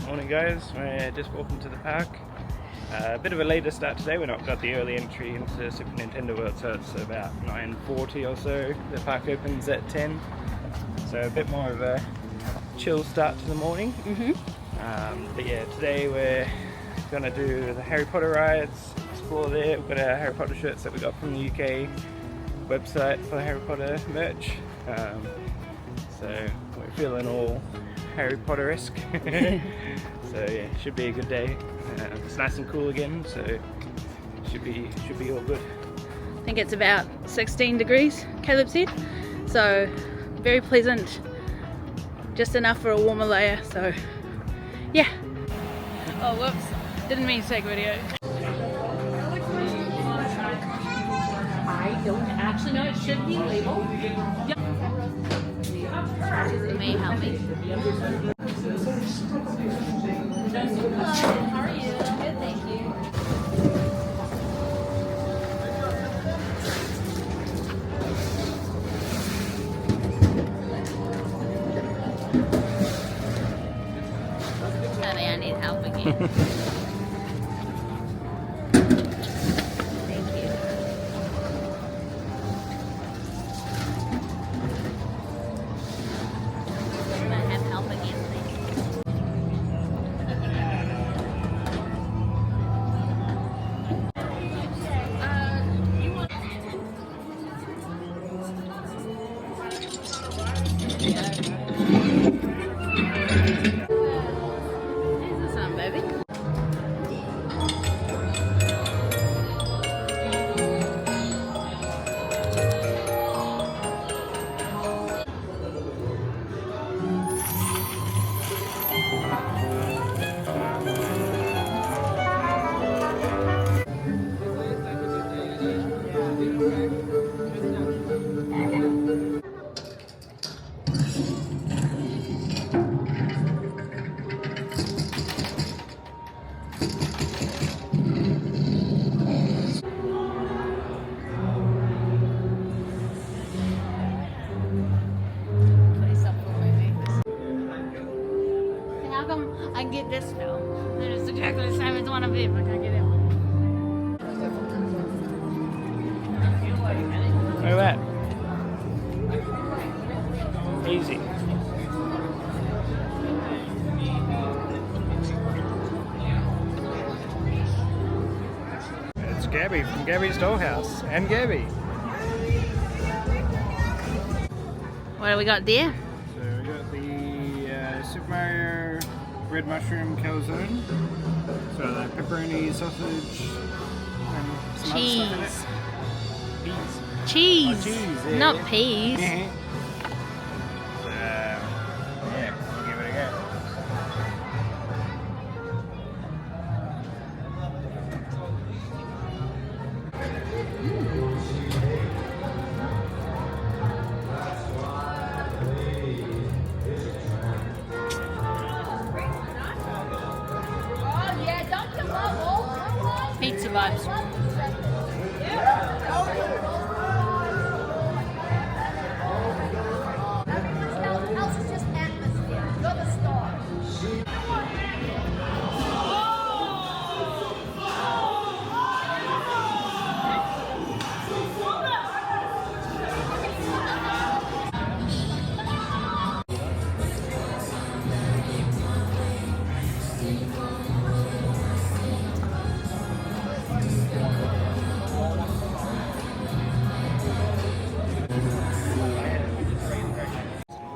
Morning guys, we're just walking to the park. A bit of a later start today. We're not got the early entry into Super Nintendo World, so it's about 9:40 or so. The park opens at 10, so a bit more of a chill start to the morning. But yeah, today we're gonna do the Harry Potter rides, explore there. We've got our Harry Potter shirts that we got from the UK website for Harry Potter merch. So we're feeling all Harry Potter-esque. So yeah, should be a good day. It's nice and cool again, so should be all good. I think it's about 16 degrees, Caleb said. So very pleasant, just enough for a warmer layer, so yeah. Oh whoops, didn't mean to take a video. I don't actually know, it should be labeled. Yep. May help me. Hello, how are you? Good, thank you. Honey, I need help again. I can get this now. That is exactly the same as one of them. I can't get that one. Look at that. Easy. It's Gabby from Gabby's Dollhouse. And Gabby. What do we got there? So we got the Super Mario red mushroom calzone. So the pepperoni sausage and some cheese. other stuff in it. Peas. Cheese. Oh, cheese, yeah. Not peas. Yeah, we'll give it a go. Pizza vibes.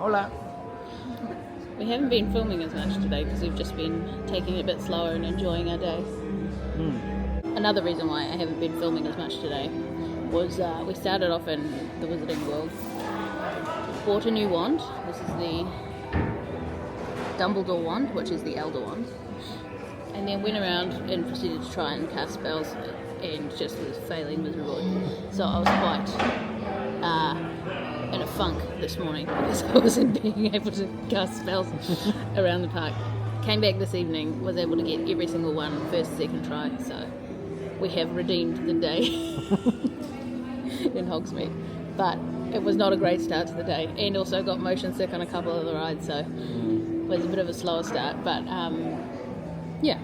Hola. We haven't been filming as much today because we've just been taking it a bit slower and enjoying our day. Another reason why I haven't been filming as much today was we started off in the Wizarding World, bought a new wand. This is the Dumbledore wand, which is the Elder wand, and then went around and proceeded to try and cast spells and just was failing miserably. So I was quite in a funk this morning because I wasn't being able to cast spells around the park. Came back this evening, was able to get every single one first, second try, so we have redeemed the day in Hogsmeade. But it was not a great start to the day, and also got motion sick on a couple of the rides, so was a bit of a slower start, but yeah.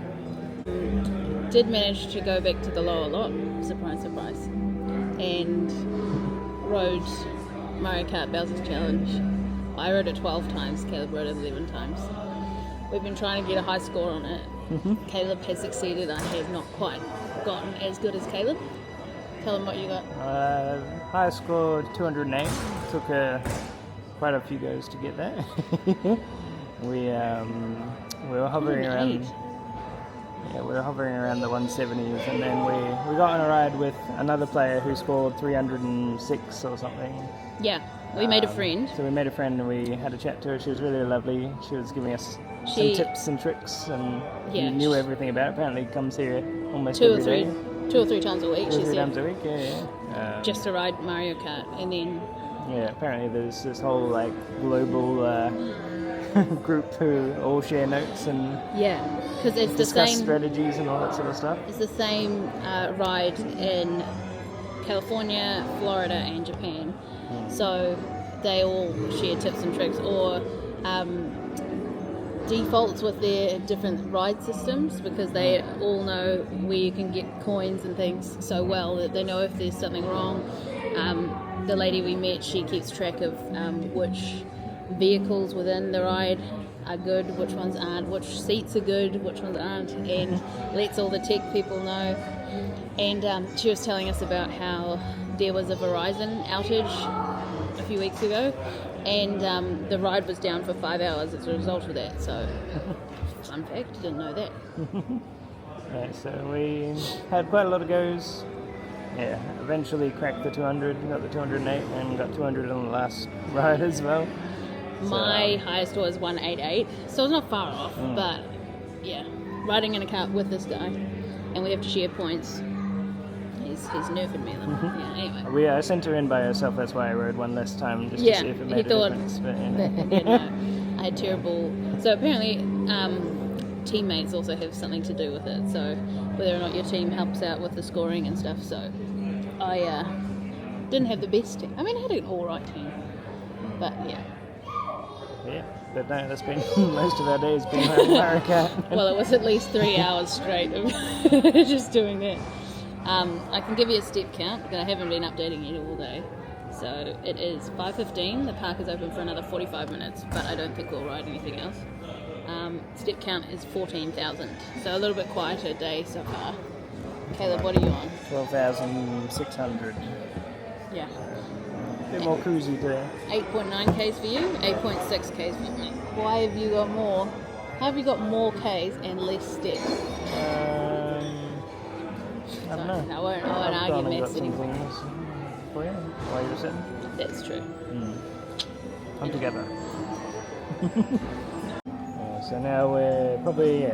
Did manage to go back to the lower lot, surprise, surprise, and rode Mario Kart Bowser's Challenge. I rode it 12 times, Caleb rode it 11 times. We've been trying to get a high score on it. Caleb has succeeded. I have not quite gotten as good as Caleb. Tell him what you got. High score 208. Took quite a few goes to get that. we were hovering around. Yeah, we were hovering around the 170s, and then we got on a ride with another player who scored 306 or something. Yeah, we made a friend. So we made a friend and we had a chat to her. She was really lovely. She was giving us some tips and tricks, and knew everything about it. Apparently comes here almost every day. 2 or 3 times a week, she said. 2 or 3 times a week, yeah. Just to ride Mario Kart, and then... Yeah, apparently there's this whole, like, global group who all share notes and because it's the discuss same strategies and all that sort of stuff. It's the same ride in California, Florida, and Japan. So they all share tips and tricks, or defaults with their different ride systems, because they all know where you can get coins and things so well that they know if there's something wrong. The lady we met, she keeps track of which vehicles within the ride are good, which ones aren't, which seats are good, which ones aren't, and lets all the tech people know. And she was telling us about how there was a Verizon outage a few weeks ago, and the ride was down for 5 hours as a result of that. So, fun fact, didn't know that. Yeah, so we had quite a lot of goes. Yeah, eventually cracked the 200, got the 208, and got 200 on the last ride as well. My highest was 188, so it's not far off, but yeah, riding in a car with this guy, and we have to share points. He's nerfing me. Yeah, anyway. I sent her in by herself, that's why I rode one less time, just to see if it made a difference. But, I had terrible... So apparently teammates also have something to do with it, so whether or not your team helps out with the scoring and stuff. So I didn't have the best team. I mean, I had an alright team, but yeah. Yeah, but no, that's been most of our days been Mario Kart. Well, it was at least 3 hours straight of just doing that. I can give you a step count, but I haven't been updating it all day. So it is 5:15. The park is open for another 45 minutes, but I don't think we'll ride anything else. Step count is 14,000, so a little bit quieter day so far. Caleb, what are you on? 12,600. Yeah. A bit more cruisy today. 8.9 Ks for you, 8.6 Ks for me. Why have you got more? How have you got more Ks and less steps? I don't know. I won't argue maths anymore. For you, while you're sitting. That's true. Come together. So now we're probably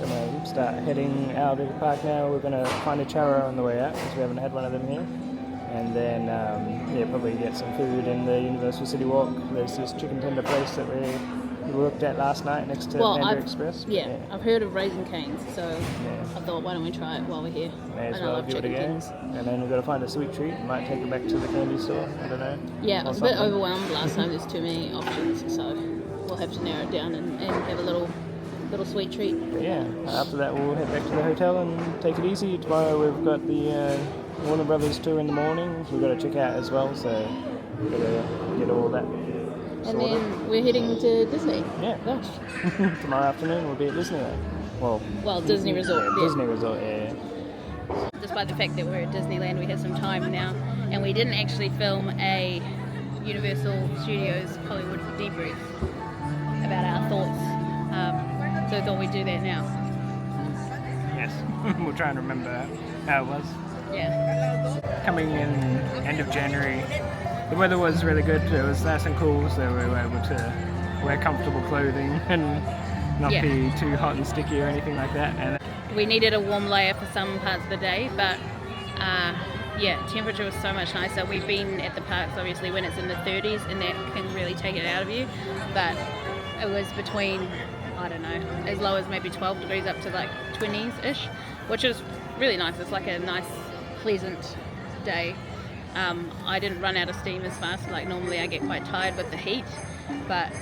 gonna start heading out of the park now. We're gonna find a churro on the way out because we haven't had one of them here. And then probably get some food in the Universal City Walk. There's this chicken tender place that we looked at last night next to Panda Express. Yeah, I've heard of Raising Cane's, so I thought, why don't we try it while we're here? May as well give it a go. And then we've got to find a sweet treat. Might take it back to the candy store. I don't know. Yeah, I was a bit overwhelmed last time. There's too many options, so we'll have to narrow it down and have a little sweet treat. But yeah, after that we'll head back to the hotel and take it easy. Tomorrow we've got the Warner Brothers tour in the morning. We've got to check out as well, so we've got to get all that sorted. And then we're heading to Disney. Yeah. Gosh. Tomorrow afternoon we'll be at Disneyland. Well, Disney Resort. Yeah, Disney Resort, yeah. Despite the fact that we're at Disneyland, we have some time now, and we didn't actually film a Universal Studios Hollywood debrief about our thoughts. So I thought we'd do that now. Yes. We'll try and remember how it was. Yeah. Coming in end of January, the weather was really good. It was nice and cool, so we were able to wear comfortable clothing and not be too hot and sticky or anything like that. And we needed a warm layer for some parts of the day, but temperature was so much nicer. We've been at the parks obviously when it's in the 30s, and that can really take it out of you, but it was between, I don't know, as low as maybe 12 degrees up to like 20s-ish, which is really nice. It's like a nice, pleasant day. I didn't run out of steam as fast. Like normally I get quite tired with the heat, but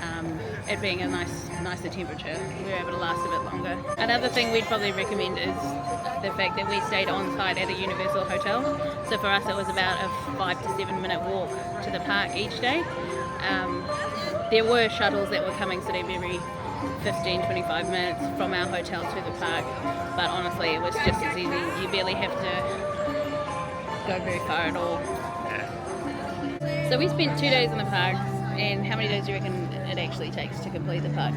it being a nicer temperature, we were able to last a bit longer. Another thing we'd probably recommend is the fact that we stayed on site at a Universal hotel. So for us, it was about a 5 to 7 minute walk to the park each day. There were shuttles that were coming sort of every 15-25 minutes from our hotel to the park, but honestly it was just as easy. You barely have to go very far at all. Yeah. So we spent 2 days in the park, and how many days do you reckon it actually takes to complete the park?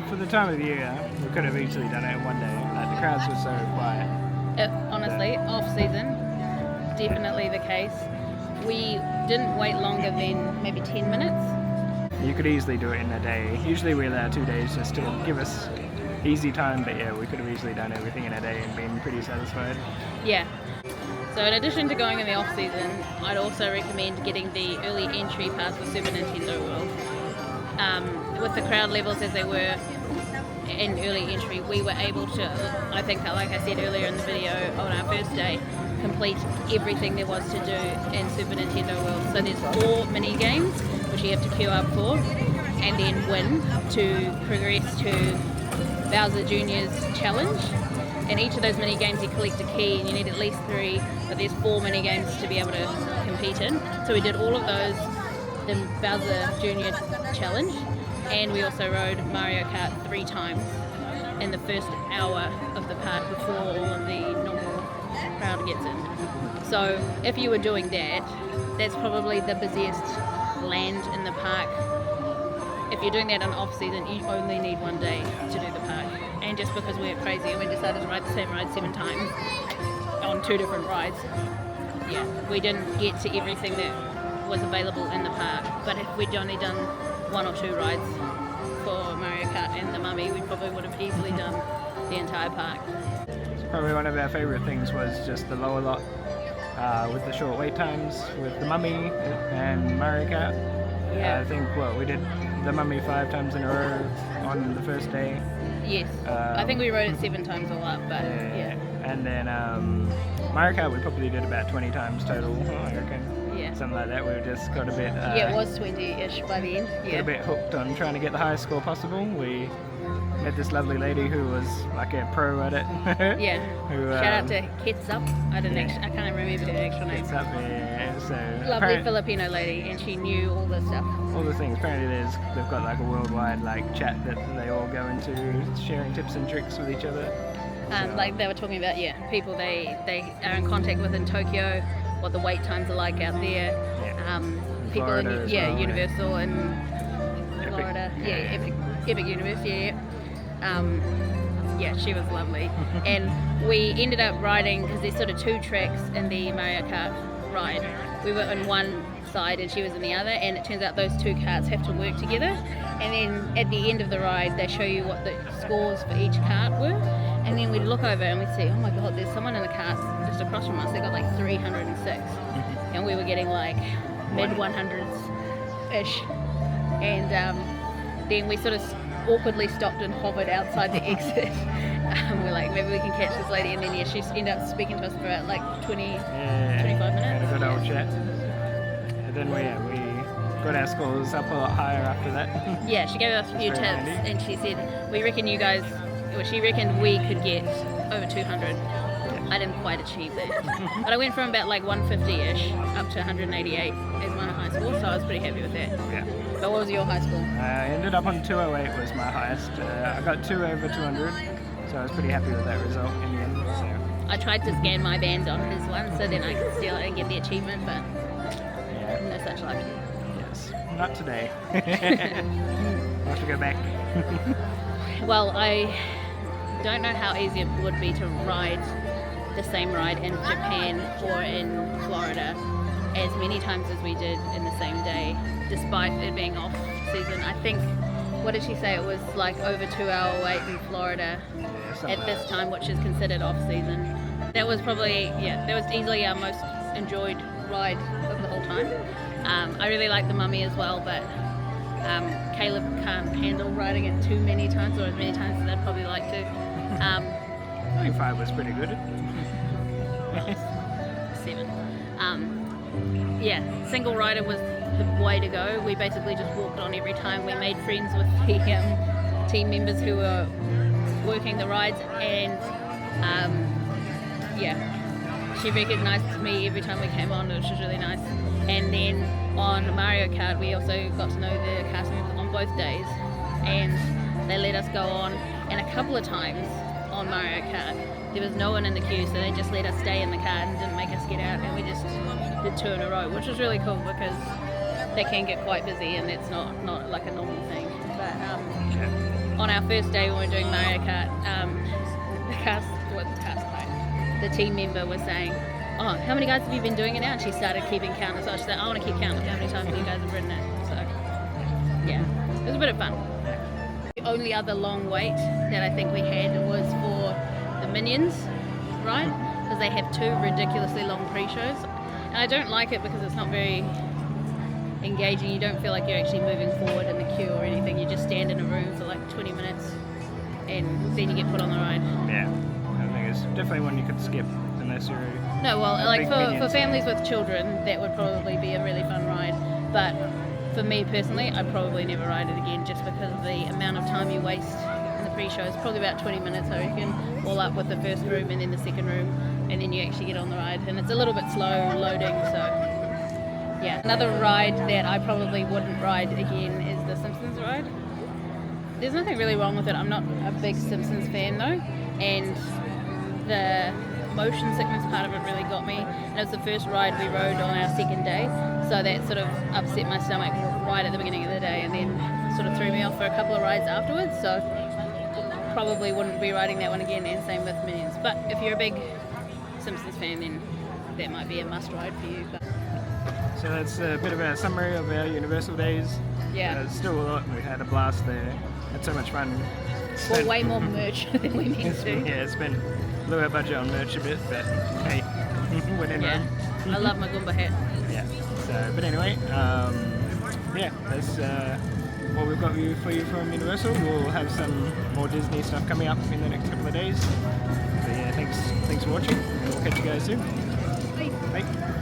For the time of the year, we could have easily done it in one day. Like, the crowds were so quiet. Honestly, off season, definitely the case. We didn't wait longer than maybe 10 minutes. You could easily do it in a day. Usually we allow 2 days just to give us easy time, but yeah, we could have easily done everything in a day and been pretty satisfied. Yeah. So in addition to going in the off season, I'd also recommend getting the early entry pass for Super Nintendo World. With the crowd levels as they were in early entry, we were able to, I think, like I said earlier in the video, on our first day, complete everything there was to do in Super Nintendo World. So there's 4 mini games which you have to queue up for, and then win to progress to Bowser Jr.'s challenge. In each of those mini games you collect a key, and you need at least 3, but there's 4 mini games to be able to compete in. So we did all of those, the Bowser Jr. challenge, and we also rode Mario Kart 3 times in the first hour of the park before all of the normal crowd gets in. So if you were doing that, that's probably the busiest land in the park. If you're doing that on off season, you only need 1 day to do the park. And just because we're crazy and we decided to ride the same ride 7 times on 2 different rides, yeah, we didn't get to everything that was available in the park. But if we'd only done 1 or 2 rides for Mario Kart and The Mummy, we probably would have easily done the entire park. Probably one of our favourite things was just the lower lot with the short wait times with The Mummy and Mario Kart. Yeah. I think we did The Mummy 5 times in a row on the first day. Yes, I think we rode it 7 times all up, but yeah. And then Mario Kart we probably did about 20 times total, I reckon. Yeah. Something like that. We just got a bit... yeah, it was 20-ish by the end. Yeah. Got a bit hooked on trying to get the highest score possible. We met this lovely lady who was like a pro at it. Yeah. Who, shout out to Ketsup. I can't remember her actual name. Ketsup, yeah. So lovely Filipino lady, and she knew all the stuff. All the things. Apparently they've got like a worldwide like chat that they all go into, sharing tips and tricks with each other. Like they were talking about, people they are in contact with in Tokyo, what the wait times are like out there. Yeah. People Florida in well, Universal and Florida. Epic. Epic Universe, she was lovely. And we ended up riding, because there's sort of 2 tracks in the Mario Kart ride. We were on one side and she was in the other, and it turns out those 2 karts have to work together. And then at the end of the ride, they show you what the scores for each kart were. And then we'd look over and we'd see, oh my god, there's someone in the cart just across from us. They got like 306. And we were getting like mid 100s-ish. And then we sort of awkwardly stopped and hovered outside the exit. We're like, maybe we can catch this lady. And then she ended up speaking to us for about like 25 minutes. Had a good old chat. And then we got our scores up a lot higher after that. Yeah, she gave us a few tips, and she said, she reckoned we could get over 200. I didn't quite achieve that. But I went from about like 150-ish up to 188 as my high score, so I was pretty happy with that. Yeah. But what was your high score? I ended up on 208 was my highest. I got 2 over 200, so I was pretty happy with that result in the end. So. I tried to scan my band on his one so then I could steal it and get the achievement, but no such luck. Yes, not today. I'll have to go back. Well, I don't know how easy it would be to ride the same ride in Japan or in Florida as many times as we did in the same day, despite it being off season. I think, what did she say, it was like over 2-hour wait in Florida at this time, which is considered off season. That was probably, that was easily our most enjoyed ride of the whole time. I really like the Mummy as well, but Caleb can't handle riding it too many times, or as many times as I'd probably like to. I think 5 was pretty good. 7. Single rider was the way to go. We basically just walked on every time. We made friends with the team members who were working the rides, and she recognised me every time we came on, which was really nice. And then on Mario Kart, we also got to know the cast members on both days, and they let us go on. And a couple of times on Mario Kart, there was no one in the queue, so they just let us stay in the car and didn't make us get out, and we just did 2 in a row, which was really cool because they can get quite busy and it's not like a normal thing. But on our first day when we were doing Mario Kart, the team member was saying, "Oh, how many guys have you been doing it now?" And she started keeping count, so she said, "I want to keep count of how many times you guys have ridden it." So yeah, it was a bit of fun. The only other long wait that I think we had was for the Minions ride, because they have 2 ridiculously long pre-shows, and I don't like it because it's not very engaging. You don't feel like you're actually moving forward in the queue or anything. You just stand in a room for like 20 minutes and then you get put on the ride. Yeah, I think it's definitely one you could skip unless you're no, well, like big for Minions families with children, that would probably be a really fun ride, but for me personally, I'd probably never ride it again, just because of the amount of time you waste in the pre-shows. Probably about 20 minutes, I reckon, all up with the first room and then the second room, and then you actually get on the ride, and it's a little bit slow loading. So yeah, another ride that I probably wouldn't ride again is the Simpsons ride. There's nothing really wrong with it. I'm not a big Simpsons fan though, and the motion sickness part of it really got me, and it was the first ride we rode on our second day, so that sort of upset my stomach right at the beginning of the day, and then sort of threw me off for a couple of rides afterwards. So probably wouldn't be riding that one again, and same with Minions. But if you're a big Simpsons fan, then that might be a must ride for you. But So that's a bit of a summary of our Universal days. yeah, Still a lot. We had a blast there. Had so much fun. well, way more merch than we meant to. Yeah, blew our budget on merch a bit, but hey, went in Yeah, Rome. I love my Goomba hat. Yeah. So, but anyway, that's what we've got for you from Universal. We'll have some more Disney stuff coming up in the next couple of days. So yeah, thanks for watching, and we'll catch you guys soon. Bye. Bye.